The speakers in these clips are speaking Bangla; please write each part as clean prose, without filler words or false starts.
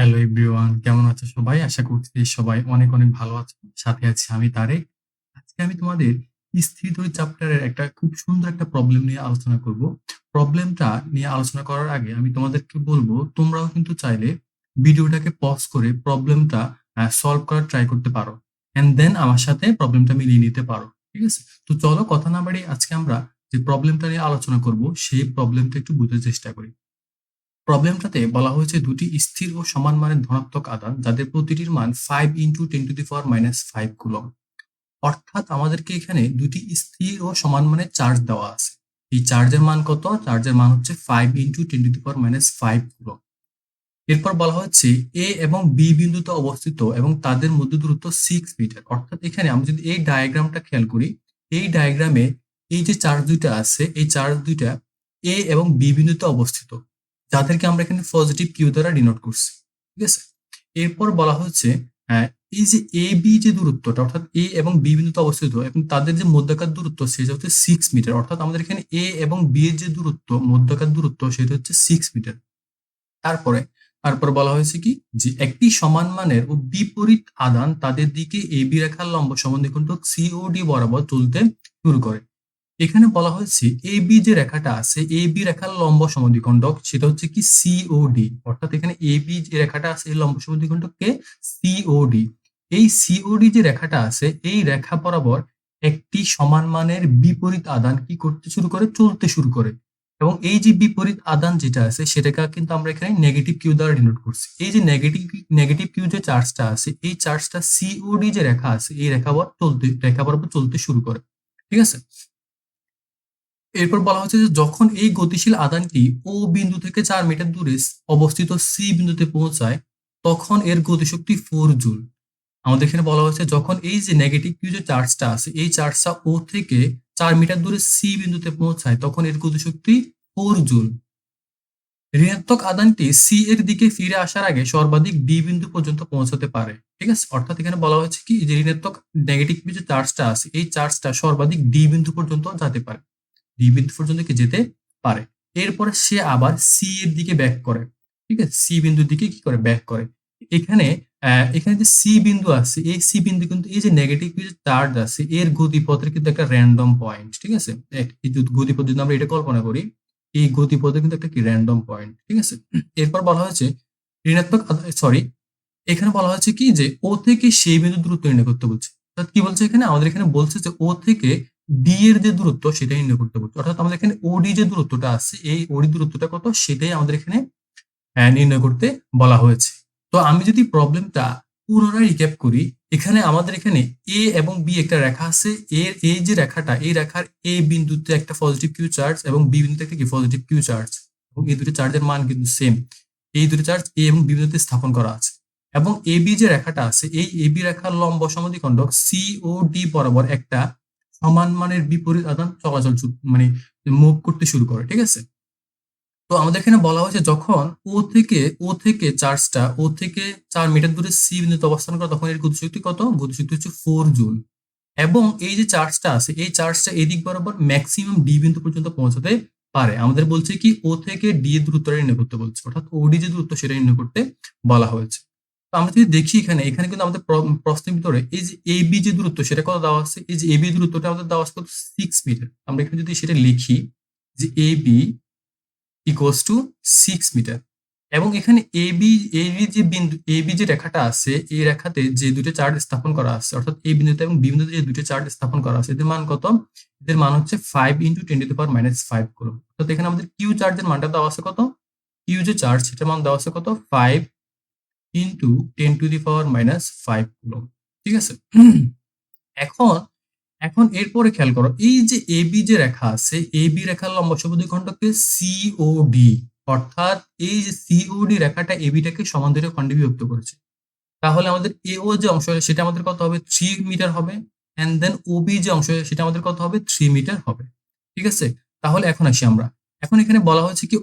হ্যালো এভরিওয়ান, কেমন আছো সবাই? আশা করছি সবাই অনেক অনেক ভালো আছো। সাথে আছি আমি তারেক। আজকে আমি তোমাদের স্থিতিতড়িৎ চ্যাপ্টারের একটা খুব সুন্দর একটা প্রবলেম নিয়ে আলোচনা করব। প্রবলেমটা নিয়ে আলোচনা করার আগে আমি তোমাদেরকে বলবো, তোমরাও কিন্তু চাইলে ভিডিওটাকে পজ করে প্রবলেমটা সলভ করার ট্রাই করতে পারো, এন্ড দেন আমার সাথে প্রবলেমটা মিলিয়ে নিতে পারো। ঠিক আছে? তো চলো কথা না বাড়িয়ে আজকে আমরা যে প্রবলেমটা নিয়ে আলোচনা করব সেই প্রবলেমটা একটু বোঝার চেষ্টা করি। প্রবলেমটাতে বলা হয়েছে দুটি স্থির ও সমান মানের ধনাত্মক আধান যাদের প্রতিটির মান 5 × 10⁻⁵ কুলম। অর্থাৎ আমাদেরকে এখানে দুটি স্থির ও সমান মানের চার্জ দেওয়া আছে। এই চার্জের মান কত? চার্জের মান হচ্ছে 5 × 10⁻⁵ কুলম। এরপর বলা হচ্ছে এ এবং বি বিন্দুতে অবস্থিত এবং তাদের মধ্যে দূরত্ব 6 মিটার। অর্থাৎ এখানে আমরা যদি এই ডায়াগ্রামটা খেয়াল করি, এই ডায়াগ্রামে এই যে চার্জ দুইটা আছে, এই চার্জ দুইটা এ এবং বি বিন্দুতে অবস্থিত, যাদেরকে আমরা এখানে পজিটিভ কিউ দ্বারা ডিনোট করছি। ঠিক আছে? এরপর বলা হচ্ছে এই যে এ বি যে দূরত্বটা, অর্থাৎ এ এবং বি বিন্দুতে অবস্থিত এবং তাদের যে মধ্যকার দূরত্ব সেটা হচ্ছে 6 মিটার। অর্থাৎ আমাদের এখানে এ এবং বি এর যে দূরত্ব, মধ্যকার দূরত্ব, সেটা হচ্ছে 6 মিটার। তারপরে তারপর বলা হয়েছে কি, যে একটি সমান মানের ও বিপরীত আধান তাদের দিকে এ বি রেখার লম্ব সমদ্বিখণ্ডক সিওডি বরাবর চলতে শুরু করে। এখানে বলা হয়েছে এ বি যে রেখাটা আছে, এ বি রেখার লম্ব সমদ্বিখণ্ডক সেটা হচ্ছে কি সিওডি। অর্থাৎ এখানে এ বি যে রেখাটা আছে এই লম্ব সমদ্বিখণ্ডককে সিওডি। এই সিওডি যে রেখাটা আছে এই রেখা বরাবর একটি সমান মানের বিপরীত আধান কি করতে শুরু করে? চলতে শুরু করে। এবং এই যে বিপরীত আধান যেটা আছে সেটাকে কিন্তু আমরা এখানে নেগেটিভ কিউ দ্বারা ডিনোট করছি। এই যে নেগেটিভ কিউ যে চার্জটা আছে, এই চার্জটা সিওডি যে রেখা আছে এই রেখা বরাবর চলতে শুরু করে। ঠিক আছে? এরপর বলা হচ্ছে যে যখন এই গতিশীল আধানটি ও বিন্দু থেকে 4 মিটার দূরে অবস্থিত সি বিন্দুতে পৌঁছায়, তখন এর গতিশক্তি 4 জুল। আমাদের এখানে বলা হয়েছে যখন এই যে নেগেটিভ কিউ যে চার্জটা আছে এই চার্জটা ও থেকে 4 মিটার দূরে সি বিন্দুতে পৌঁছায়, তখন এর গতিশক্তি 4 জুল। ঋণাত্মক আধানটি সি এর দিকে ফিরে আসার আগে সর্বাধিক ডি বিন্দু পর্যন্ত পৌঁছাতে পারে। ঠিক আছে? অর্থাৎ এখানে বলা হয়েছে কি, যে ঋণাত্মক নেগেটিভ যে চার্জটা আছে এই চার্জটা সর্বাধিক ডি বিন্দু পর্যন্ত যেতে পারে, ডি বিন্দু পর্যন্ত কি যেতে পারে। এরপরে সে আবার সি এর দিকে ব্যাক করে। ঠিক আছে? সি বিন্দুর দিকে কি করে? ব্যাক করে। এখানে এখানে যে সি বিন্দু আছে এই সি বিন্দু কিন্তু এই যে নেগেটিভ যে চার্জ আছে এর গতিপথের কিন্তু একটা র্যান্ডম পয়েন্ট। ঠিক আছে? এই গতিপথ যদি আমরা এটা কল্পনা করি, এই গতিপথে কিন্তু একটা কি র্যান্ডম পয়েন্ট। ঠিক আছে? এরপর বলা হয়েছে ঋণাত্মক, সরি, এখানে বলা হয়েছে কি, যে ও থেকে সেই বিন্দু দূরত্ব নির্ণয় করতে বলছে। অর্থাৎ কি বলছে এখানে? আমাদের এখানে বলছে যে ও থেকে ডি এর যে দূরত্ব সেটা নির্ণয় করতে বলছে। অর্থাৎ আমাদের এখানে ওডি যে দূরত্বটা আছে এই ওডি দূরত্বটা কত সেটাই আমাদের এখানে নির্ণয় করতে বলা হয়েছে। তো আমি যদি প্রবলেমটা পুনরায় রিক্যাপ করি, এখানে আমাদের এখানে এ এবং বি একটা রেখা আছে। এর এই যে রেখাটা, এই রেখার এ বিন্দুতে একটা পজিটিভ কিউ চার্জ এবং বি বিন্দুতে একটা কি পজিটিভ কিউ চার্জ, এবং এই দুটো চার্জের মান কিন্তু সেম। এই দুটো চার্জ এ এবং বি বিন্দুতে স্থাপন করা আছে। এবং এ বি যে রেখাটা আছে এই এ বি রেখার লম্ব সমদ্বিখণ্ডক সি ও ডি বরাবর একটা সমান মানের বিপরীত আধান চলাচল মানে মুভ করতে শুরু করে। ঠিক আছে? তো আমাদের এখানে বলা হয়েছে যখন ও থেকে চার্জটা ও থেকে 4 মিটার দূরে সি বিন্দুতে অবস্থান করে, তখন এর গতিশক্তি কত? গতিশক্তি হচ্ছে 4 জুল। এবং এই যে চার্জটা আছে এই চার্জটা এদিক বরাবর ম্যাক্সিমাম ডি বিন্দু পর্যন্ত পৌঁছাতে পারে। আমাদের বলছে কি, ও থেকে ডি এর দূরত্বটা নির্ণয় করতে বলছে, অর্থাৎ ওডি যে দূরত্ব সেটা নির্ণয় করতে বলা হয়েছে। তো আমরা যদি দেখি এখানে এখানে কিন্তু আমাদের প্রশ্নের ভিতরে এই যে এ বি যে দূরত্ব সেটা কত দেওয়া আছে, এই যে এ বি দূরত্বটা আমাদের দেওয়া আছে কত? 6 মিটার। আমরা এখানে যদি সেটা লিখি যে A B equals to 6 metre, এবং এখানে এবি যে বিন্দু, এবি যে রেখাটা আছে এই রেখাতে যে দুটো চার্জ স্থাপন করা আছে, অর্থাৎ এই বিন্দুতে এবং বি বিন্দুতে যে দুটো চার্জ স্থাপন করা আছে এদের মান কত? এদের মান হচ্ছে 5 × 10⁻⁵ কুলম। অর্থাৎ এখানে আমাদের কিউ চার্জের মানটা দেওয়া আছে কত? কিউ যে চার্জ সেটার মান দেওয়া আছে কত? 5 × 10⁻⁵ কুলম। ঠিক আছে? এখন এখন এরপরে খেয়াল করো, এই যে এবি যে রেখা আছে এই বি রেখার লম্ব সমদ্বিখণ্ডককে সিওডি, অর্থাৎ এই যে সিওডি রেখাটা এবিটাকে সমান দুটো খণ্ডে বিভক্ত করেছে। তাহলে আমাদের এও যে অংশ সেটা আমাদের কত হবে? 3 মিটার হবে। এন্ড দেন ওবি যে অংশ সেটা আমাদের কত হবে? 3 মিটার হবে। ঠিক আছে? তাহলে এখন আসি আমরা, এখন এখানে বলা হয়েছে কি,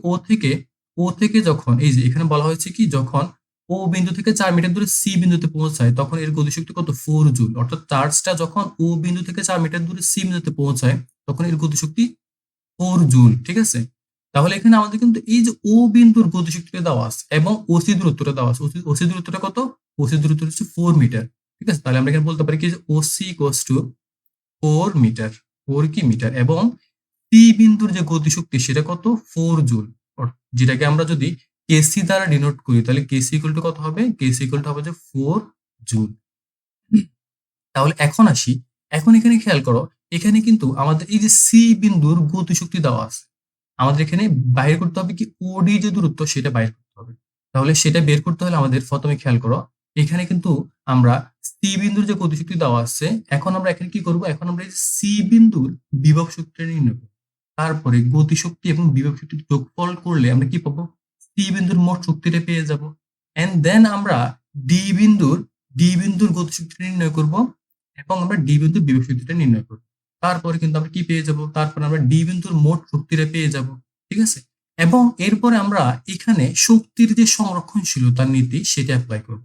ও থেকে যখন এই যে এখানে বলা হয়েছে কি, যখন ও বিন্দু থেকে 4 মিটার দূরে সি বিন্দুতে পৌঁছায় তখন এর গতিশক্তি কত? 4 জুল। অর্থাৎ চার্জটা যখন ও বিন্দু থেকে 4 মিটার দূরে সি বিন্দুতে পৌঁছায় তখন এর গতিশক্তি 4 জুল। ঠিক আছে? তাহলে এখানে আমাদের কিন্তু এই যে ও বিন্দুর গতিশক্তিটা দেওয়া আছে এবং ওসি দূরত্বটা দেওয়া আছে। ওসি দূরত্বটা কত? ওসি দূরত্ব হচ্ছে 4 মিটার। ঠিক আছে? তাহলে আমরা এখানে বলতে পারি কি যে ওসি ইকুয়ালস টু 4 মিটার। 4 কি মিটার, এবং পি বিন্দুর যে গতিশক্তি সেটা কত? 4 জুল। যেটাকে আমরা যদি কেসি দ্বারা ডিনোট করি তাহলে কেসি ইকুয়াল টু কত হবে? কেসি ইকুয়াল টু হবে যে 4 জুল। তাহলে এখন আসি, এখন এখানে খেয়াল করো, এখানে কিন্তু আমাদের এই যে সি বিন্দুর গতিশক্তি দেওয়া আছে। আমাদের এখানে বাইর করতে হবে কি ওডি যে দূরত্ব সেটা বাইর করতে হবে। তাহলে সেটা বের করতে হলে আমাদের প্রথমে খেয়াল করো, এখানে কিন্তু আমরা সি বিন্দুর যে গতিশক্তি দেওয়া আছে, এখন আমরা এখানে কি করব? এখন আমরা এই সি বিন্দুর বিভব শক্তিটা নির্ণয় করব। তারপরে গতিশক্তি এবং বিভব শক্তি যোগফল করলে আমরা কি পাবো? সি বিন্দুর মোট শক্তিটা পেয়ে যাব। এন্ড দেন আমরা ডি বিন্দুর গতিশক্তিটা নির্ণয় করব এবং আমরা ডি বিন্দুর বিভব শক্তিটা নির্ণয় করব। তারপরে কিন্তু আমরা কি পেয়ে যাব? তারপরে আমরা ডি বিন্দুর মোট শক্তিটা পেয়ে যাব। ঠিক আছে? এবং এরপরে আমরা এখানে শক্তির যে সংরক্ষণশীলতার নীতি সেটা অ্যাপ্লাই করব।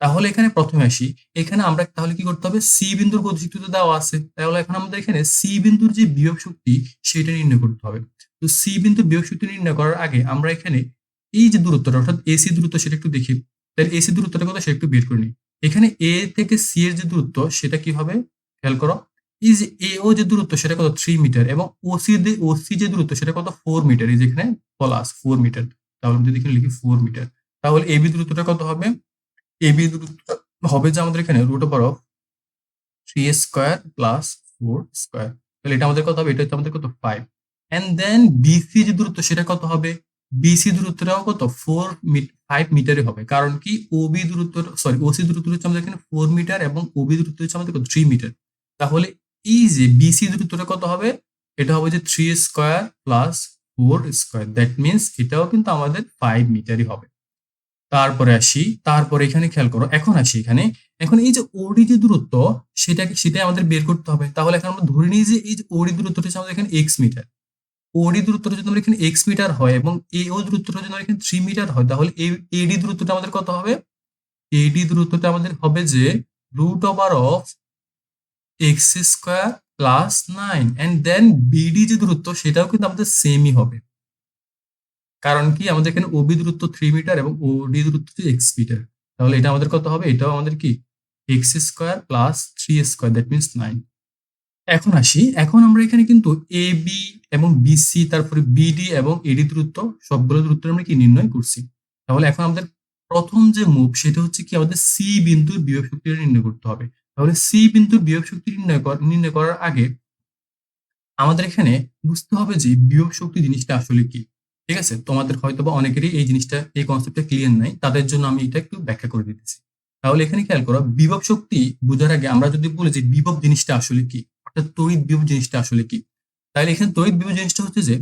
তাহলে এখানে প্রথমে আসি, এখানে আমরা তাহলে কি করতে হবে? সি বিন্দুর গতিশক্তি তো দেওয়া আছে, তাহলে এখন আমাদের এখানে সি বিন্দুর যে বিভব শক্তি সেটা নির্ণয় করতে হবে। তো সি বিন্দুর বিভব শক্তি নির্ণয় করার আগে আমরা এখানে এই যে দূরত্বটা অর্থাৎ এসি দূরত্ব সেটা একটু দেখি। তাহলে এসি দূরত্বটা কত সেটা একটু বের করে নিই। এখানে এ থেকে সি এর যে দূরত্ব সেটা কি হবে? খেয়াল করো, এই যে এ ও যে দূরত্ব সেটা কত? 3 মিটার, এবং ওসি যে দূরত্ব সেটা কত? 4 মিটার। এই যে এখানে প্লাস 4 মিটার। তাহলে আমি যদি এখানে লিখি 4 মিটার, তাহলে এবি দূরত্বটা কত হবে? এবি দূরত্ব হবে যে আমাদের এখানে root over of 3 square plus 4 square. তাহলে এটা আমাদের কত হবে? এটা হচ্ছে আমাদের কত? 5। এন্ড দেন বিসি যে দূরত্ব সেটা কত হবে? বিসি দূরত্বটাও কত? 5 মিটারই হবে। কারণ কি ওবি দূরত্ব, সরি ওসি দূরত্ব হচ্ছে আমাদের এখানে 4 মিটার এবং ওবি দূরত্ব হচ্ছে আমাদের কত? 3 মিটার। তাহলে এই যে বিসি দূরত্বটা কত হবে? এটা হবে যে 3 square plus 4 square. That means এটাও কিন্তু আমাদের 5 মিটারই হবে। তারপরে আসি, তারপরে এখানে খেয়াল করো, এখন আসি এখানে, এখন এই যে ওডি যে দূরত্ব সেটাই আমাদের বের করতে হবে। তাহলে এখন আমরা ধরে নিই যে এই যে ওডি দূরত্বটা হচ্ছে আমাদের এখানে এক্স মিটার। ওডি দূরত্বটা যদি আমরা এখানে এক্স মিটার হয় এবং এও দূরত্বটা যদি আমরা এখানে 3 মিটার হয়, তাহলে এডি দূরত্বটা আমাদের কত হবে? এডি দূরত্বটা আমাদের হবে যে root over of x square plus 9। And then B D যে দূরত্ব সেটাও কিন্তু আমাদের সেমই হবে। কারণ কি আমাদের এখানে ওবি দূরত্ব 3 মিটার এবং ওডি দূরত্ব এক্স মিটার। তাহলে এটা আমাদের কত হবে? এটাও আমাদের কি x square plus 3 square, that means 9। এখন আসি, এখন আমরা এখানে কিন্তু এ বি এবং বিসি তারপরে বিডি এবং এডি দূরত্ব সবগুলো দূরত্ব আমরা কি নির্ণয় করছি। তাহলে এখন আমাদের প্রথম যে মুভ সেটা হচ্ছে কি আমাদের সি বিন্দুর বিভব শক্তিটা নির্ণয় করতে হবে। তাহলে সি বিন্দুর বিভব শক্তি নির্ণয় করার আগে আমাদের এখানে বুঝতে হবে যে বিভব শক্তি জিনিসটা আসলে কি। ঠিক আছে? তোমাদের হয়তোবা অনেকেরই এই জিনিসটা, এই কনসেপ্টটা ক্লিয়ার নাই, তাদের জন্য আমি এটা একটু ব্যাখ্যা করে দিতেছি। তাহলে এখানে খেয়াল করো, বিভব শক্তি বোঝার আগে আমরা যদি বলি যে বিভব জিনিসটা আসলে কি, অর্থাৎ তড়িৎ বিভব জিনিসটা আসলে কি, তাহলে এখানে তড়িৎ বিভব জিনিসটা হচ্ছে যে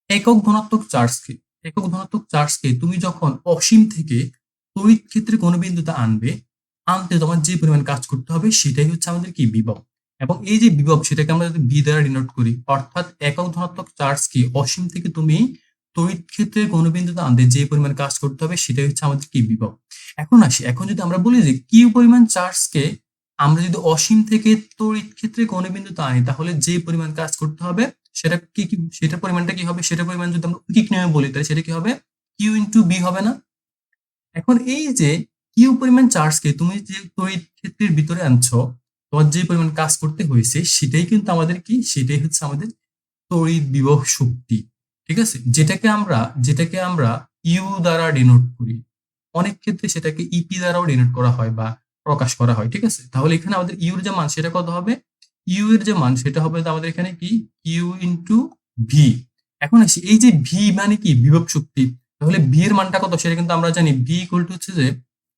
একক ধনাত্মক চার্জকে, একক ধনাত্মক চার্জকে তুমি যখন অসীম থেকে তড়িৎ ক্ষেত্রে কোনো বিন্দুতে আনতে তোমার যে পরিমাণ কাজ করতে হবে সেটাই হচ্ছে আমাদের কি বিভব। এবং এই যে বিভব সেটাকে আমরা যদি বি দ্বারা ডিনোট করি, অর্থাৎ একক ধনাত্মক চার্জকে অসীম থেকে তুমি তড়িৎ ক্ষেত্রে কোনো বিন্দুতে আনতে যে পরিমাণ কাজ করতে হবে সেটাই হচ্ছে আমাদের কি বিভব। এখন আসি, এখন যদি আমরা বলি যে কিউ পরিমাণ চার্জকে আমরা যদি অসীম থেকে তড়িৎ ক্ষেত্রে কোনো বিন্দুতে আনি তাহলে যে পরিমাণ কাজ করতে হবে সেটা কি, সেটা পরিমাণটা কি হবে? সেটা পরিমাণ যদি আমরা ঐকিক নিয়মে বলি তাহলে সেটা কি হবে? কিউ ইন্টু বি হবে না? এখন এই যে কিউ পরিমাণ চার্জকে তুমি যে তড়িৎ ক্ষেত্রের ভিতরে আনছো, তোমার যে পরিমাণ কাজ করতে হয়েছে সেটাই কিন্তু আমাদের কি, সেটাই হচ্ছে আমাদের তড়িৎ বিভব শক্তি। ঠিক আছে? যেটাকে আমরা ইউ দ্বারা ডিনোট করি। অনেক ক্ষেত্রে সেটাকে ইপি দ্বারাও ডিনোট করা হয় বা প্রকাশ করা হয়। ঠিক আছে? তাহলে এখানে আমাদের ইউর যে মান সেটা কত হবে? ইউ এর যে মান সেটা হবে আমাদের এখানে কি কিউ ইন্টু ভি। এখন আসি, এই যে ভি মানে কি বিভব শক্তি, তাহলে ভি এর মানটা কত সেটা কিন্তু আমরা জানি। ভি ইকুয়াল টু হচ্ছে যে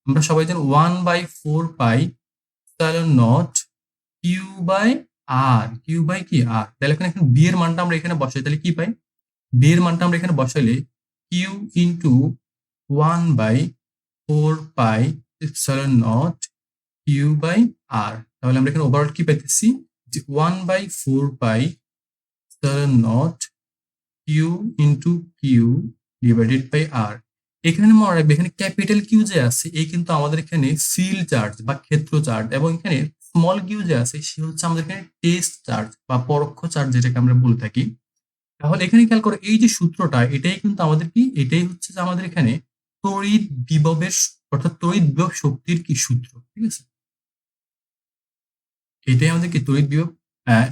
আমরা সবাই জানি 1/4 pi epsilon naught Q by r, q by কি আর। তাহলে এখানে বি এর মানটা আমরা এখানে বসাই, তাহলে কি পাই? বি এর মানটা আমরা এখানে বসাইলে Q into 1/4 pi epsilon naught Q by R. তাহলে আমরা এখানে ওভারঅল কি পাইতেছি যে 1/4 pi epsilon not Q into Q divided by R. এখানে মনে রাখবে এখানে ক্যাপিটাল কিউ যে আছে এই কিন্তু আমাদের এখানে ফিল্ড চার্জ বা ক্ষেত্র চার্জ, এবং এখানে স্মল কিউ যে আছে সে হচ্ছে আমাদের এখানে টেস্ট চার্জ বা পরোক্ষ চার্জ যেটাকে আমরা বলে থাকি। তাহলে এখানে খেয়াল করো এই যে সূত্রটা এটাই কিন্তু আমাদের কি, এটাই হচ্ছে যে আমাদের এখানে তড়িৎ বিভবের অর্থাৎ তড়িৎ বিভব শক্তির কি সূত্র, ঠিক আছে? এটাই আমাদের কি তড়িৎ বিভব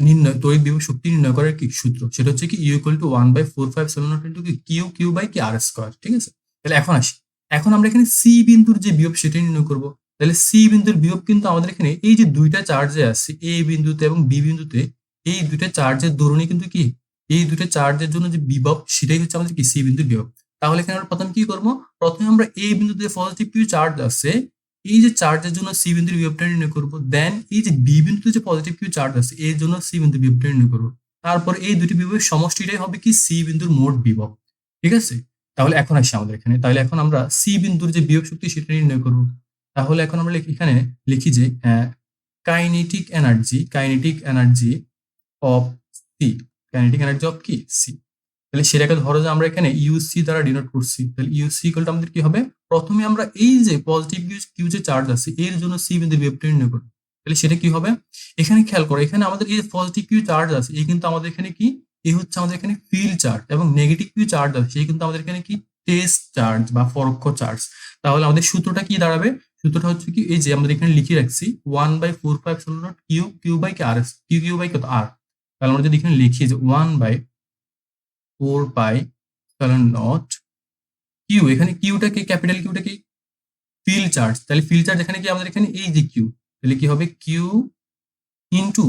নির্ণয়, তড়িৎ বিভব শক্তি নির্ণয় করার কি সূত্র, সেটা হচ্ছে কি ইউ ইকুয়াল টু 1/457 ইনটু কি কিউ কিউ বাই কি আর স্কয়ার, ঠিক আছে? তাহলে এখন আসি, এখন আমরা এখানে সি বিন্দুর যে বিভব সেটা নির্ণয় করব। তাহলে সি বিন্দুর বিভব কিন্তু আমাদের এখানে এই যে দুইটা চার্জে আছে এ বিন্দুতে এবং বি বিন্দুতে, এই দুইটা চার্জের দরুনই কিন্তু কি, এই দুইটা চার্জের জন্য যে বিভব সেটাই হচ্ছে আমাদের কি সি বিন্দুর বিভব। তাহলে এখানে আমরা প্রথমে কি করব, প্রথমে আমরা এই বিন্দুতে পজিটিভ কিউ চার্জ আছে এই যে চার্জের জন্য সি বিন্দুর বিভবটা নির্ণয় করবো, দেন এই যে বি বিন্দুতে যে পজিটিভ কিউ চার্জ আছে এর জন্য সি বিন্দুর বিভবটা নির্ণয় করবো। তারপর এই দুটি বিভবের সমষ্টিটাই হবে কি সি বিন্দুর মোট বিভব, ঠিক আছে? তাহলে এখন আসি আমাদের এখানে, তাহলে এখন আমরা সি বিন্দুর যে বিভব শক্তি সেটা নির্ণয় করবো। তাহলে এখন আমরা এখানে লিখি যে kinetic energy of C, kinetic energy of কি সি। তাহলে সেটাকে ধরো যে আমরা এখানে ইউসি দ্বারা ডিনোট করছি, তাহলে ইউসি ইকুয়াল টু আমাদের কি হবে, প্রথমে আমরা এই যে পজিটিভ কিউ যে চার্জ আছে এর জন্য সি বিন্দুর বিভবটা নির্ণয় করব। তাহলে সেটা কি হবে, এখানে খেয়াল করো এখানে আমাদের এই যে পজিটিভ কিউ চার্জ আছে এই কিন্তু আমাদের এখানে কি, এই হচ্ছে আমাদের এখানে ফিল্ড চার্জ, এবং নেগেটিভ কিউ চার্জ আছে সেই কিন্তু আমাদের এখানে কি টেস্ট চার্জ বা পরোক্ষ চার্জ। তাহলে আমাদের সূত্রটা কি দাঁড়াবে, সূত্রটা হচ্ছে কি এই যে আমরা এখানে লিখে রাখছি 1/457 কিউ কিউ বাই কি আর, কিউ কিউ বাই কত আর। তাহলে আমরা যদি এখানে লিখি যে 1/4π কিউ, এখানে কিউটা কি, ক্যাপিটাল কিউটা কি ফিল্ড চার্জ, তাহলে ফিল্ড চার্জ এখানে কি আমাদের এখানে এই যে কিউ, তাহলে কি হবে কিউ ইনটু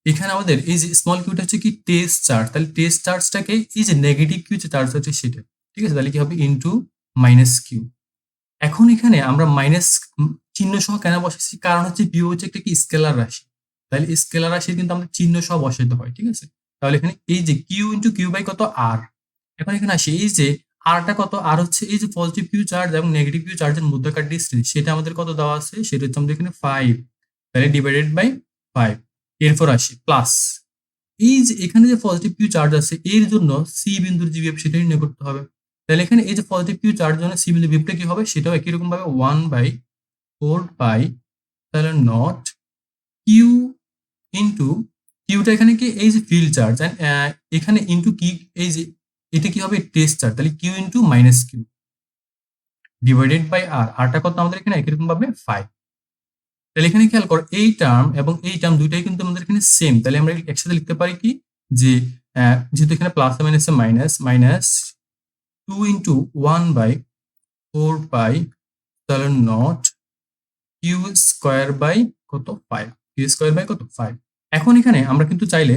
এখানে আমাদের এই যে স্মল কিউটা হচ্ছে কি টেস্ট চার্জ, তাহলে টেস্ট চার্জটাকে এই যে নেগেটিভ কিউ যে চার্জ হচ্ছে সেটা, ঠিক আছে? তাহলে কি হবে ইনটু মাইনাস কিউ। এখন এখানে আমরা মাইনাস চিহ্ন সহ কেন বসাচ্ছি, কারণ হচ্ছে কিউ হচ্ছে একটা কি স্কেলার রাশি, তাহলে স্কেলার রাশি কিন্তু আমাদের চিহ্ন সহ বসাইতে হয়, ঠিক আছে? তাহলে এখানে এই যে কিউ ইনটু কিউ বাই কত আর। এখন এখানে আসি এই যে আরটা কত, আর হচ্ছে এই যে পজিটিভ কিউ চার্জ এবং নেগেটিভ কিউ চার্জের মধ্যকার ডিস্টেন্স সেটা আমাদের কত দেওয়া আছে, সেটা হচ্ছে আমাদের এখানে 5, তাহলে ডিভাইডেড বাই 5। এরপর আসি প্লাস এই যে এখানে যে পজিটিভ কিউ চার্জ আছে এর জন্য সি বিন্দুর যে বিভব সেটা নির্ণয় করতে হবে। তাহলে এখানে এই যে পজিটিভ কিউ চার্জ জন্য সি বিন্দুর বিভবটা কি হবে, সেটাও একই রকম ভাবে 1/4π তাহলে নট কিউ ইনটু কিউটা এখানে কি এই যে ফিল্ড চার্জ এখানে ইনটু কি এই যে এটা কি হবে টেস্ট চার্জ, তাহলে Q into minus Q divided by R, আরটা কত আমাদের এখানে একই রকম ভাবে 5। তাহলে এখানে খেয়াল করো এই টার্ম এবং এই টার্ম দুইটাই কিন্তু আমাদের এখানে সেম, তাহলে আমরা একসাথে লিখতে পারি কি যে যেহেতু এখানে plus minus minus minus 2 into 1/4π তাহলে নট কিউ স্কোয়ার বাই কত 5, কিউ স্কোয়ার বাই কত 5। এখন এখানে আমরা কিন্তু চাইলে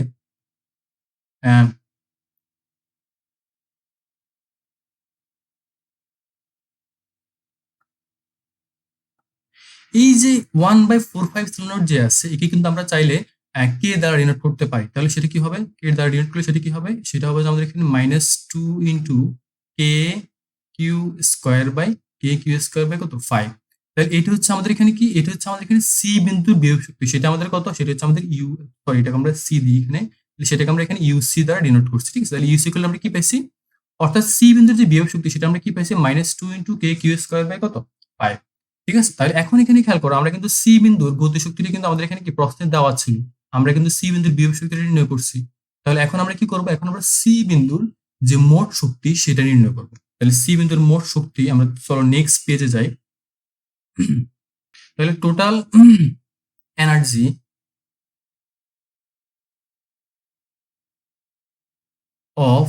এই যে 1/457 যে আছে একে কিন্তু আমরা চাইলে কে দ্বারা ডিনোট করতে পারি, তাহলে সেটা কি হবে, কে দ্বারা ডিনোট করলে সেটা কি হবে, সেটা হবে আমাদের এখানে -2 into K q square by k q square by কত 5। তাহলে এটা হচ্ছে আমাদের এখানে কি, এটা হচ্ছে আমাদের এখানে সি বিন্দুর বিভব শক্তি, সেটা আমাদের কত, সেটা হচ্ছে আমাদের ইউ, সরি এটাকে আমরা সি দিই এখানে, সেটাকে আমরা এখানে ইউসি দ্বারা ডিনোট করছি, ঠিক আছে? তাহলে ইউসি করলে আমরা কি পাইছি, অর্থাৎ সি বিন্দুর যে বিভব শক্তি সেটা আমরা কি পাইছি -2 into K q square by কত 5, ঠিক আছে? তাহলে এখন এখানে খেয়াল করো আমরা কিন্তু সি বিন্দুর গতি শক্তিটা কিন্তু আমাদের এখানে কি প্রশ্নে দেওয়া ছিল, আমরা কিন্তু সি বিন্দুর বিভব শক্তিটা নির্ণয় করছি। তাহলে এখন আমরা কি করব, এখন আমরা সি বিন্দুর যে মোট শক্তি সেটা নির্ণয় করব। তাহলে সি বিন্দুর মোট শক্তি আমরা চলো নেক্সট পেজে যাই। তাহলে total energy of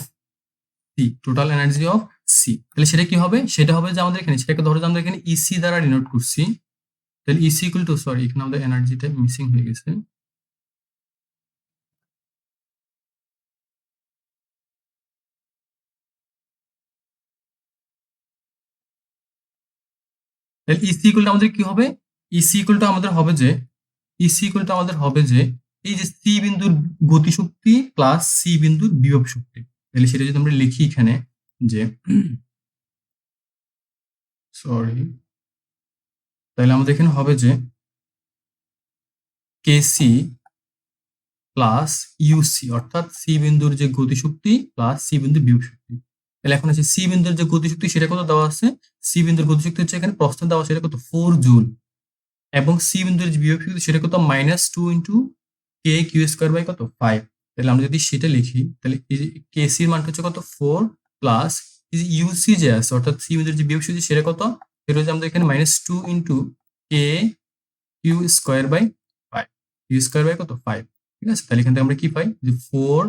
C, total energy of C, তাহলে সেটা কি হবে, সেটা হবে যে আমাদের এখানে সেটাকে ধরো যে আমরা এখানে ইসি দ্বারা ডিনোট করছি, তাহলে ইসি ইকুয়াল টু, সরি এখানে আমাদের এনার্জিটা মিসিং হয়ে গেছে, তাহলে ইসি ইকুয়াল টু আমাদের কি হবে, ইসি ইকুয়াল টু আমাদের হবে যে ইসি ইকুয়াল টু আমাদের হবে যে এই যে সি বিন্দুর গতিশক্তি প্লাস সি বিন্দুর বিভব শক্তি, তাহলে সেটা যদি আমরা লিখি এখানে যে সরি, তাহলে আমাদের এখানে হবে যে কেসি প্লাস ইউসি, অর্থাৎ সি বিন্দুর যে গতিশক্তি প্লাস সি বিন্দুর বিভব শক্তি। তাহলে এখন হচ্ছে সি বিন্দুর যে গতিশক্তি সেটা কত দেওয়া আছে, সি বিন্দুর গতিশক্তি হচ্ছে এখানে প্রশ্ন দেওয়া সেটা কত 4 জুল, এবং সি বিন্দুর যে বিভব শক্তি সেটা কত -2 into K q square by কত 5। তাহলে আমরা যদি সেটা লিখি তাহলে কেসি এর মানটা হচ্ছে কত 4 প্লাস এই যে ইউসি যে আছে অর্থাৎ সি বিন্দুর যে বিয়োগ সূচি সেটা কত, সেটা হচ্ছে আমাদের এখানে -2 into K Q square by 5, q square by কত 5। ঠিক আছে, তাহলে এখান থেকে আমরা কি পাই যে 4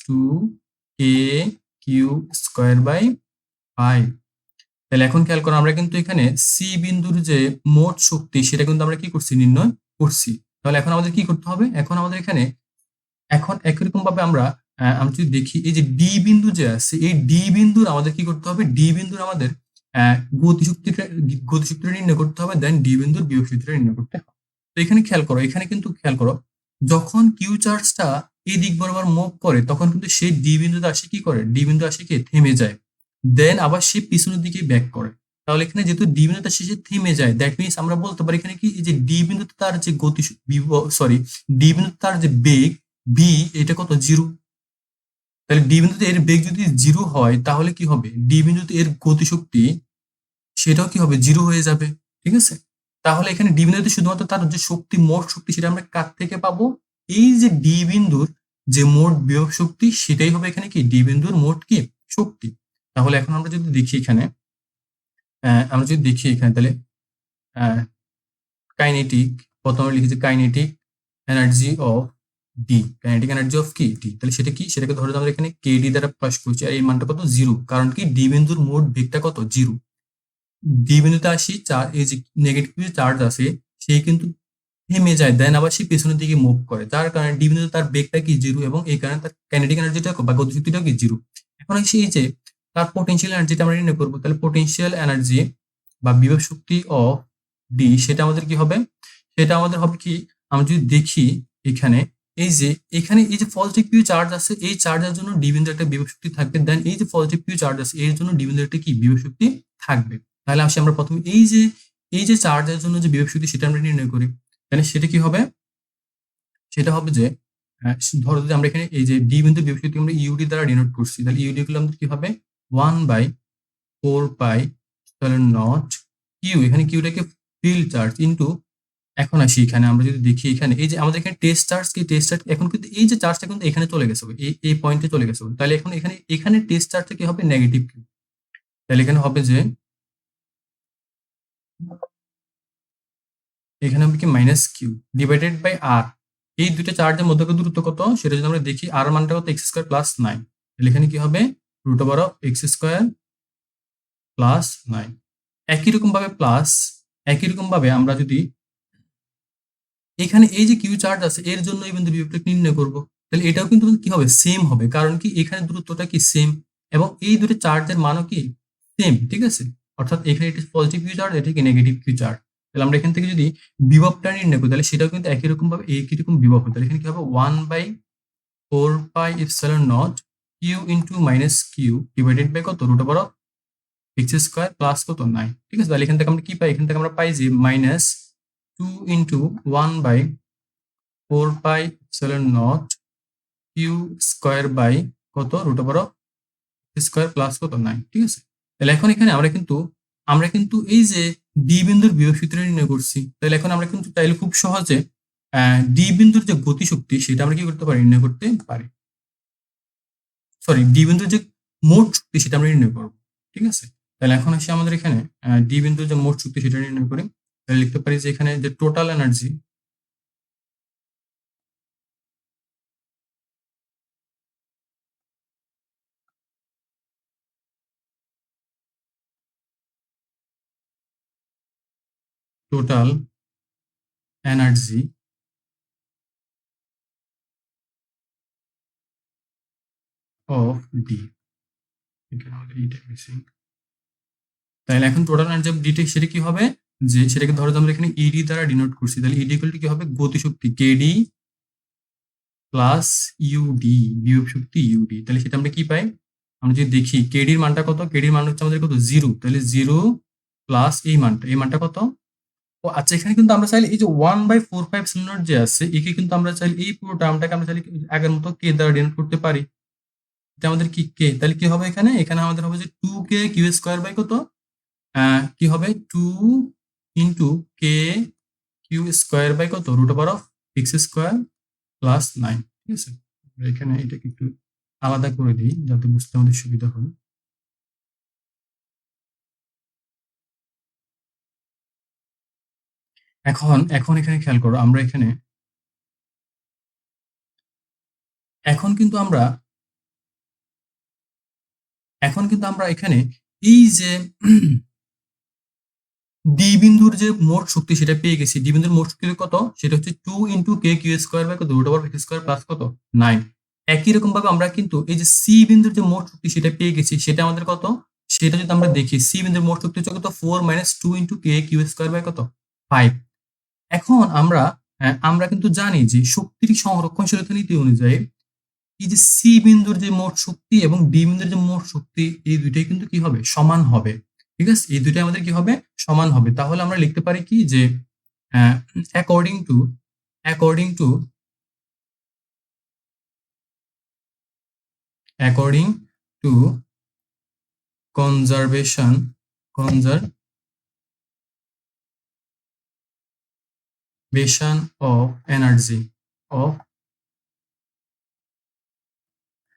2 কে কিউ স্কয়ার বাই 5। তাহলে এখন খেয়াল করো আমরা কিন্তু এখানে সি বিন্দুর যে মোট শক্তি সেটা কিন্তু আমরা কি করছি নির্ণয় করছি। তাহলে এখন আমাদের কি করতে হবে, এখন আমাদের এখানে এখন একই রকম ভাবে আমরা যদি দেখি এই যে ডি বিন্দু যে আছে এই ডি বিন্দুর আমাদের কি করতে হবে, ডি বিন্দুর আমাদের গতিশক্তিটা নির্ণয় করতে হবে, দেন ডি বিন্দুর বিয়োগ শক্তিটা নির্ণয় করতে হবে। তো এখানে খেয়াল করো, এখানে কিন্তু খেয়াল করো যখন কিউ চার্জটা এই দিক বরাবর মুভ করে তখন কিন্তু সেই ডি বিন্দুতে আসে কি করে, ডি বিন্দু আসে কি থেমে যায়, দেন আবার সে পিছনের দিকে ব্যাক করে। তাহলে এখানে যেহেতু ডি বিন্দুটা শেষে থেমে যায় দ্যাট মিনস আমরা বলতে পারি এখানে কি এই যে ডি বিন্দুতে তার যে গতি সরি ডি বিন্দুতে তার যে বেগ ভি এটা কত 0। তাহলে ডি বিন্দুতে এর বেগ যদি 0 হয় তাহলে কি হবে, ডি বিন্দুতে এর গতিশক্তি সেটাও কি হবে 0 হয়ে যাবে। ঠিক আছে, তাহলে এখানে ডি বিন্দুতে শুধুমাত্র তার যে শক্তি মোট শক্তি সেটা আমরা কার থেকে পাবো, এই যে ডি বিন্দুর যে মোট বিভব শক্তি সেটাই হবে এখানে কি ডি বিন্দুর মোট কি শক্তি। তাহলে এখন আমরা যদি দেখি এখানে তাহলে কাইনেটিক প্রথমে লিখি যে kinetic energy of D, kinetic energy of কি ডি, তাহলে সেটা কি সেটাকে ধরে আমরা এখানে কেডি দ্বারা প্রকাশ করছি আর এই মানটা কত 0, কারণ কি ডি বিন্দুর মোট বেগটা কত 0। ডি বিন্দুতে আসি এই যে নেগেটিভ যে চার্জ আছে সে কিন্তু থেমে যায় দেন আবার সে পেছনের দিকে মুভ করে, যার কারণে ডি বিন্দুতে তার বেগটা কি 0 এবং এই কারণে তার কাইনেটিক এনার্জিটা বা গতিশক্তিটাও কি 0। এখন আসি এই যে তার পোটেনশিয়াল এনার্জিটা আমরা নির্ণয় করবো, তাহলে পোটেনশিয়াল এনার্জি বা বিভব শক্তি অফ ডি সেটা আমাদের কি হবে, সেটা আমাদের হবে কি আমরা যদি দেখি এখানে এই যে পজিটিভ কিউ চার্জ আছে এই চার্জের জন্য ডি বিন্দুর একটা বিভব শক্তি থাকবে, দেন এই যে পজিটিভ কিউ চার্জ আছে এর জন্য ডি বিন্দুর একটা কি বিভব শক্তি থাকবে। তাহলে আসি আমরা প্রথমে এই যে চার্জের জন্য যে বিভব শক্তি সেটা আমরা নির্ণয় করি, তাহলে সেটা কি হবে, সেটা হবে যে ধরো যদি আমরা এখানে এই যে ডি বিন্দুর বিভব শক্তি আমরা ইউডি দ্বারা ডিনোট করছি তাহলে ইউডি গুলো আমাদের কি হবে 1/4 পাই নট কিউ, এখানে কিউটাকে ফিল্ড চার্জ ইনটু। এখন আসি এখানে আমরা যদি দেখি এখানে এই যে আমাদের এখানে টেস্ট চার্জ এখন কিন্তু এই যে চার্জটা কিন্তু এখানে চলে গেছে এই পয়েন্টে চলে গেছে, তাহলে এখন এখানে টেস্ট চার্জটা কি হবে নেগেটিভ কিউ, তাহলে এখানে হবে যে এখানে হবে কি মাইনাস কিউ ডিভাইডেড বাই আর, এই দুইটা চার্জের মধ্যকার দূরত্ব কত সেটা যদি আমরা দেখি আর মানটা কত এক্স স্কয়ার প্লাস 9, তাহলে এখানে কি হবে root over of x square plus 9। একই রকম ভাবে আমরা যদি এখানে এই যে কিউ চার্জ আছে এর জন্য এই বিন্দুর বিভবটা নির্ণয় করব, তাহলে এটাও কিন্তু কি হবে সেম হবে, কারণ কি এখানে দূরত্বটা কি সেম এবং এই দুটো চার্জের মানও কি সেম। ঠিক আছে, অর্থাৎ এখানে এটি পজিটিভ কিউ চার্জ এটা কি নেগেটিভ কিউ চার্জ, তাহলে আমরা এখান থেকে যদি বিভবটা নির্ণয় করি তাহলে সেটাও কিন্তু একই রকম ভাবে বিভব হবে, তাহলে এখানে কি হবে 1/4 pi epsilon nought Q into minus Q divided by কত root over of x square plus কত 9। ঠিক আছে, তাহলে এখান থেকে আমরা কি পাই, এখান থেকে আমরা পাই যে -2 into 1/4 pi epsilon nought Q square by কত root over of square plus কত 9। ঠিক আছে, তাহলে এখন এখানে আমরা কিন্তু এই যে ডি বিন্দুর বিভব সূত্র নির্ণয় করছি, তাহলে এখন আমরা কিন্তু চাইলে খুব সহজে ডি বিন্দুর যে গতিশক্তি সেটা আমরা কি করতে পারি নির্ণয় করতে পারি, সরি ডি বিন্দুর যে মোট শক্তি সেটা আমরা নির্ণয় করব। ঠিক আছে, তাহলে এখন আসি আমাদের এখানে ডি বিন্দুর যে মোট শক্তি সেটা নির্ণয় করি, তাহলে লিখতে পারি যে এখানে যে total energy total energy of D, এখানে আমাদের এইটা মিসিং। তাহলে এখন টোটাল এনার্জি অফ ডিটা সেটা কি হবে, যে সেটাকে ধরো আমরা এখানে ইডি দ্বারা ডিনোট করছি, তাহলে ইডি ইকুয়াল টু কি হবে গতিশক্তি কেডি প্লাস ইউডি বিভব শক্তি ইউডি, তাহলে সেটা আমরা কি পাই, আমরা যদি দেখি কেডির মানটা কত, কেডির মান হচ্ছে আমাদের কত 0, তাহলে 0 প্লাস এই মানটা কত, ও আচ্ছা এখানে কিন্তু আমরা চাইলে এই যে 1/4 যে আছে একে কিন্তু আমরা চাইলে এই পুরো টার্মটাকে আমরা চাইলে আগের মতো কে দ্বারা ডিনোট করতে পারি, এটা আমাদের কি কে, তাহলে কি হবে এখানে আমাদের হবে যে 2k কিউ স্কয়ার বাই কত কি হবে 2 into K Q square by কত root over of x square plus 9। ঠিক আছে, এখানে এটাকে একটু আলাদা করে দিই যাতে বুঝতে আমাদের সুবিধা হয়। এখন এখন এখানে খেয়াল করো, আমরা এখানে এখন কিন্তু আমরা এখন কিন্তু আমরা এখানে এই যে ডি বিন্দুর যে মোট শক্তি সেটা পেয়ে গেছি। ডি বিন্দুর মোট শক্তি কত? সেটা হচ্ছে 2 into K Q square by কত root over X square plus কত 9। একই রকম ভাবে আমরা কিন্তু এই যে সি বিন্দুর যে মোট শক্তি সেটা পেয়ে গেছি, সেটা আমাদের কত? সেটা যদি আমরা দেখি, সি বিন্দুর মোট শক্তি হচ্ছে কত 4 minus 2 into K Q square by কত 5। এখন আমরা কিন্তু জানি যে শক্তির সংরক্ষণশীলতা নীতি অনুযায়ী এই যে সি বিন্দুর যে মোট শক্তি এবং ডি বিন্দুর যে মোট শক্তি, এই দুইটাই কিন্তু কি হবে? সমান হবে। ঠিক আছে, এই দুইটাই আমাদের কি হবে? সমান হবে। তাহলে আমরা লিখতে পারি কি যে according to according to according to conservation of energy of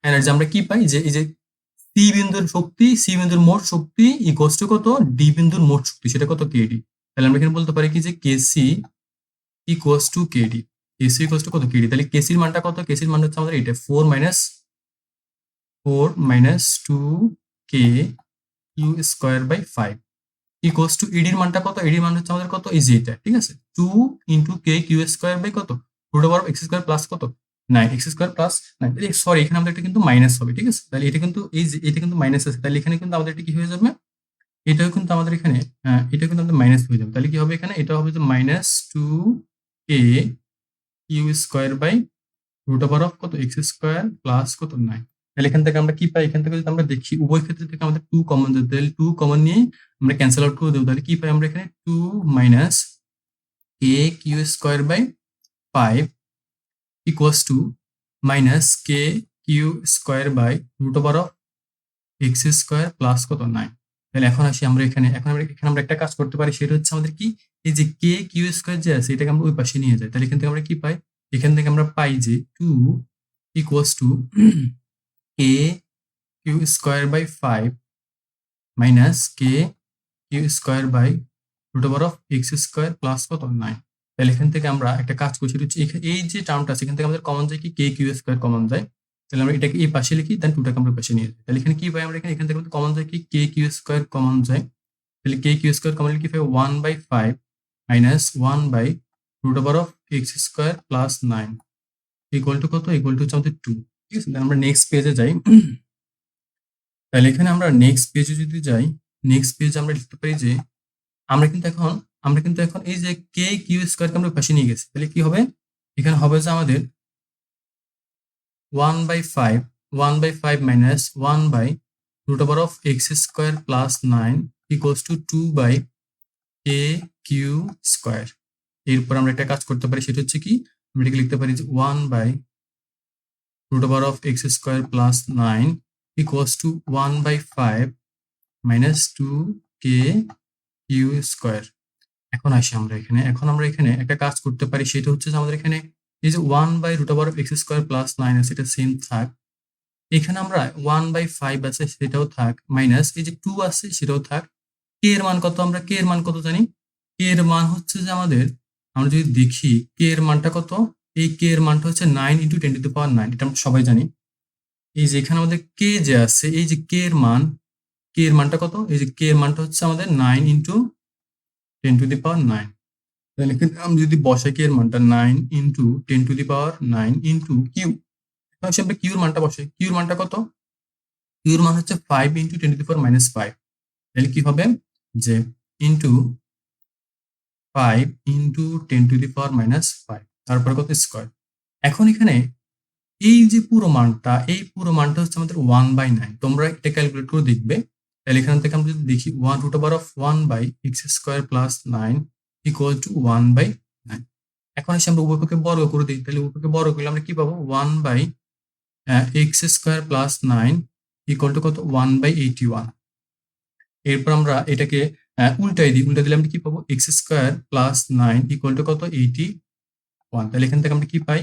energy আমরা কি পাই যে এই যে সি বিন্দুর মোট শক্তি ইকুয়ালস টু কত? ডি বিন্দুর মোট শক্তি সেটা কত? কেডি। তাহলে আমরা এখানে বলতে পারি কি যে KC equals to KD. KC equals to কত? কেডি। তাহলে কেসির মানটা কত? কেসির মান হচ্ছে আমাদের এটা 4 minus 2 k Q square by 5 equals to ইডির মানটা কত? ইডির মান হচ্ছে আমাদের কত? এই যে এটা, ঠিক আছে, 2 into K Q square by কত root over X square plus কত 9 এক্স স্কয়ার প্লাস 9। সরি, এখানে আমাদের এটা কিন্তু মাইনাস হবে, ঠিক আছে। তাহলে এটা কিন্তু এই যে এটা কিন্তু মাইনাস আছে, তাহলে এখানে কিন্তু আমাদের এটা কি হয়ে যাবে? এটাও কিন্তু আমাদের এখানে এটা কিন্তু আমাদের মাইনাস হয়ে যাবে। তাহলে কি হবে এখানে? এটা হবে যে minus 2 k Q square by root over of কত এক্স স্কয়ার প্লাস কত 9। তাহলে এখান থেকে আমরা কি পাই? এখান থেকে যদি আমরা দেখি উভয় ক্ষেত্রে থেকে আমাদের 2 কমন যেতে, তাহলে 2 কমন নিয়ে আমরা ক্যান্সেল আউট করে দেবো। তাহলে কি পাই আমরা এখানে? 2 minus k Q square by 5 equals to minus k Q square by root over of x square plus কত 9। তাহলে এখন আসি আমরা এখানে, এখানে আমরা একটা কাজ করতে পারি, সেটা হচ্ছে আমাদের কি, এই যে কে কিউ স্কয়ার যে আছে এটাকে আমরা ওই পাশে নিয়ে যাই। তাহলে এখান থেকে আমরা কি পাই? এখান থেকে আমরা পাই যে 2 equals to k Q square by 5 minus k Q square by root over of x square plus কত 9। তাহলে এখান থেকে আমরা একটা কাজ করছি, হচ্ছে এই যে টার্মটা আছে এখান থেকে আমাদের কমন যায় কি? কে কিউ স্কয়ার কমন যায়। তাহলে আমরা এটাকে এই পাশে লিখি, দেন 2টাকে আমরা পাশে নিয়ে যাই। তাহলে এখানে কি পাই আমরা? এখান থেকে কমন যায় কি? কে কিউ স্কয়ার কমন যায়। তাহলে কে কিউ স্কয়ার কমন কি পাই? 1/5 minus 1 by root over of x square plus 9 equal to কত? ইকুয়াল টু হচ্ছে আমাদের 2। ঠিক আছে, আমরা নেক্সট পেজে যাই। তাহলে এখানে আমরা নেক্সট পেজে যদি যাই, নেক্সট পেজে আমরা লিখতে পারি যে আমরা কিন্তু এখন এই যে কে কিউ স্কয়ারকে আমরা পাশে নিয়ে গেছি। তাহলে কি হবে? এখানে হবে যে আমাদের 1/5 minus 1 by root over of x square plus 9 equals to 2 by k Q square. এরপর আমরা একটা কাজ করতে পারি, সেটা হচ্ছে কি, আমরা এটাকে লিখতে পারি যে 1 by root over of x square plus 9 equals to 1/5 minus 2 k Q square. এখন আমরা এখানে একটা কাজ করতে পারি, সেটা হচ্ছে যে আমাদের এখানে এই যে 1 by root over of x square plus 9 আছে, এটা সেম থাক। এখানে আমরা 1/5 আছে সেটাও থাক, মাইনাস এই যে 2 আছে সেটাও থাক। কে এর মান কত? আমরা কে এর মান কত জানি? কে এর মান হচ্ছে যে আমরা যদি দেখি কে এর মানটা কত, এই কে এর মানটা হচ্ছে 9 ইন্টু 10 টু দি পাওয়ার 9। এটা আমরা সবাই জানি। এই যে এখানে আমাদের কে যে আছে, এই যে কে এর মানটা কত? এই যে কে এর মানটা হচ্ছে আমাদের 9 ইন্টু 10 টু দি পাওয়ার 9। তাহলে এখানে আমি যদি বসাই কে এর মানটা 9 into 10 to the power 9 into q, আমরা কিউর মানটা বসাই। কিউর মানটা কত? কিউর মান হচ্ছে 5 into 10 to the power minus 5। তাহলে কি হবে যে into 5 into 10 to the power minus 5, তারপরে কত স্কয়ার। এখন এখানে এই যে পুরো মানটা হচ্ছে আমাদের 1/9। তোমরা এটা ক্যালকুলেট করে দেখবে। তাহলে এখান থেকে আমরা যদি দেখি 1 root over of 1 by x square plus 9 equal to 1/9। এখন এসে আমরা উভয়পক্ষে বর্গ করে দিই। তাহলে উভয়পক্ষে বর্গ করলে আমরা কি পাবো? 1 by x square plus 9 equal to কত? 1/81। এরপর আমরা এটাকে উল্টাই দিলে আমরা কি পাবো? X square plus 9 equal to কত? 81। তাহলে এখান থেকে আমরা কি পাই?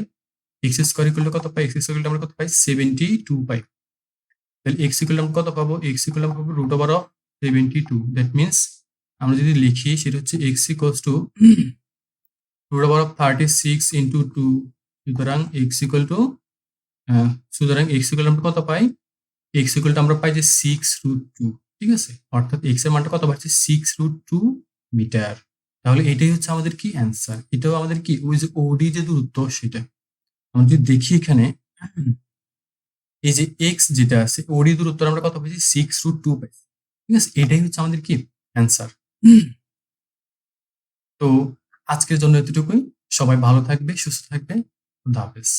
এক্স স্কোয়ার ইকুয়াল কত পাই? এক্স স্কোয়ার আমরা কত পাই? 72 পাই। তাহলে এক্স ইকুয়াল আমরা কত পাবো? এক্স ইকুয়াল আমরা পাবো root over of 72। That means আমরা যদি লিখি সেটা হচ্ছে x equals to root over of 36 into 2। সুতরাং x equal to x equal আমরা কত পাই? এক্স ইকুয়াল টু আমরা পাই যে 6√2। ঠিক আছে, অর্থাৎ এক্স এর মানটা কত পাচ্ছি? 6√2 মিটার। তাহলে এটাই হচ্ছে আমাদের কি অ্যান্সার। এটাও আমাদের কি ওই যে ওডি যে দূরত্ব সেটা। আমরা যদি দেখি এখানে এই যে এক্স যেটা আছে ওডি দূরত্ব আমরা কত পাইছি? 6√2 পাইছি। ঠিক আছে, এটাই হচ্ছে আমাদের কি অ্যান্সার। তো আজকের জন্য এতটুকুই। সবাই ভালো থাকবে, সুস্থ থাকবে। খুদা হাফেজ।